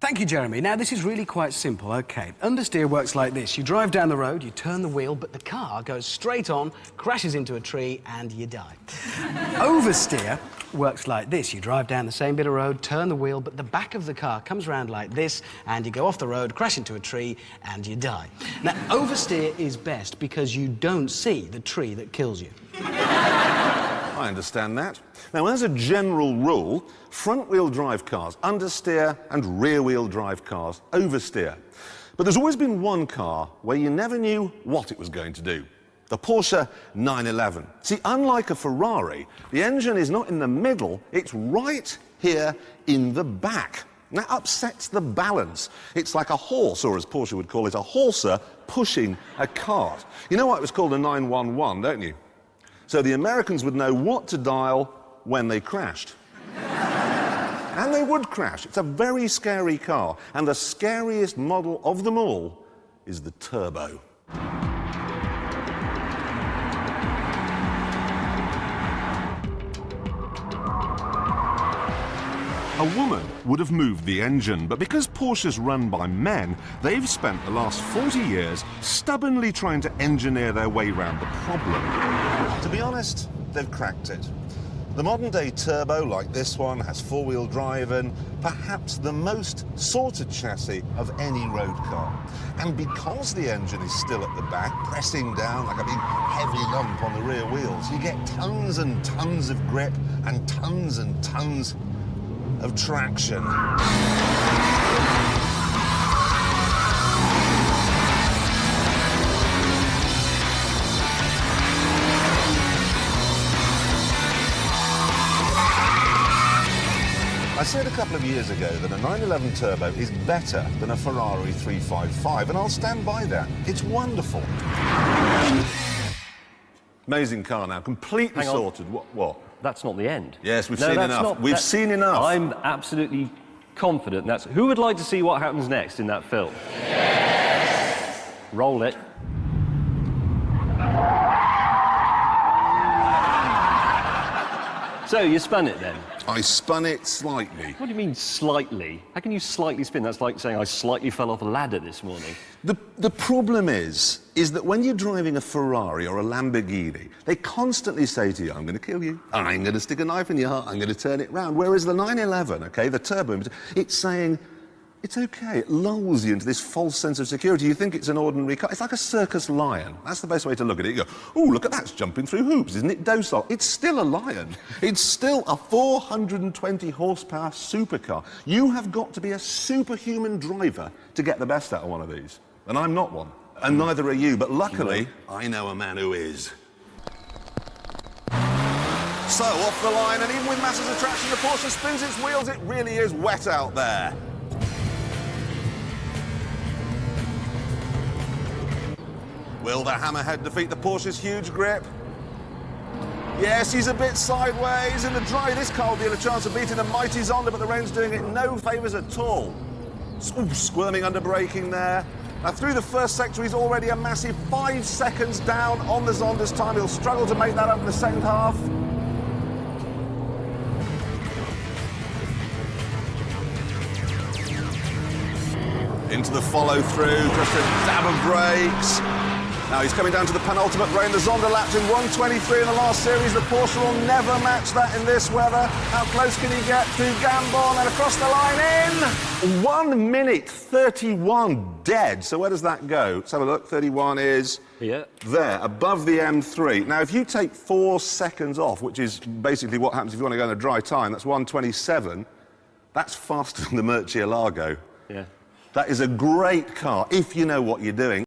Thank you, Jeremy. Now, this is really quite simple. OK, understeer works like this. You drive down the road, you turn the wheel, but the car goes straight on, crashes into a tree, and you die. Oversteer works like this. You drive down the same bit of road, turn the wheel, but the back of the car comes round like this, and you go off the road, crash into a tree, and you die. Now, oversteer is best because you don't see the tree that kills you. I understand that. Now, as a general rule, front-wheel drive cars understeer and rear-wheel drive cars oversteer. But there's always been one car where you never knew what it was going to do. The Porsche 911. See, unlike a Ferrari, the engine is not in the middle, it's right here in the back. That upsets the balance. It's like a horse, or as Porsche would call it, a horser pushing a cart. You know why it was called a 911, don't you? So the Americans would know what to dial when they crashed. And they would crash. It's a very scary car. And the scariest model of them all is the Turbo. A woman would have moved the engine, but because Porsche's run by men, they've spent the last 40 years stubbornly trying to engineer their way around the problem. To be honest, they've cracked it. The modern-day Turbo, like this one, has four-wheel drive and perhaps the most sorted chassis of any road car. And because the engine is still at the back, pressing down like a big heavy lump on the rear wheels, you get tons and tons of grip and tons of traction. I said a couple of years ago that a 911 Turbo is better than a Ferrari 355, and I'll stand by that. It's wonderful. Amazing car now, completely sorted. What? That's not the end. Yes, we've seen enough. We've seen enough. I'm absolutely confident that's... Who would like to see what happens next in that film? Yes! Roll it. So, you spun it then? I spun it slightly. What do you mean, slightly? How can you slightly spin? That's like saying I slightly fell off a ladder this morning. The problem is that when you're driving a Ferrari or a Lamborghini, they constantly say to you, I'm going to kill you, I'm going to stick a knife in your heart, I'm going to turn it round. Whereas the 911, OK, the Turbo, it's saying, it's OK. It lulls you into this false sense of security. You think it's an ordinary car. It's like a circus lion. That's the best way to look at it. You go, oh, look at that, it's jumping through hoops. Isn't it docile? It's still a lion. It's still a 420 horsepower supercar. You have got to be a superhuman driver to get the best out of one of these. And I'm not one. And neither are you. But luckily, I know a man who is. So, off the line, and even with massive attraction, the Porsche spins its wheels. It really is wet out there. Will the hammerhead defeat the Porsche's huge grip? Yes, he's a bit sideways. In the dry, this car will be in a chance of beating the mighty Zonda, but the rain's doing it no favours at all. Ooh, squirming under braking there. Now, through the first sector, he's already a massive 5 seconds down on the Zonda's time. He'll struggle to make that up in the second half. Into the follow-through, just a dab of brakes. Now he's coming down to the penultimate rain. The Zonda lapped in 1:23 in the last series. The Porsche will never match that in this weather. How close can he get to Gambon and across the line in 1 minute 31 dead. So where does that go? Let's have a look. 31 is there, above the M3. Now, if you take 4 seconds off, which is basically what happens if you want to go in a dry time, that's 1:27. That's faster than the Murcielago. Yeah. That is a great car if you know what you're doing.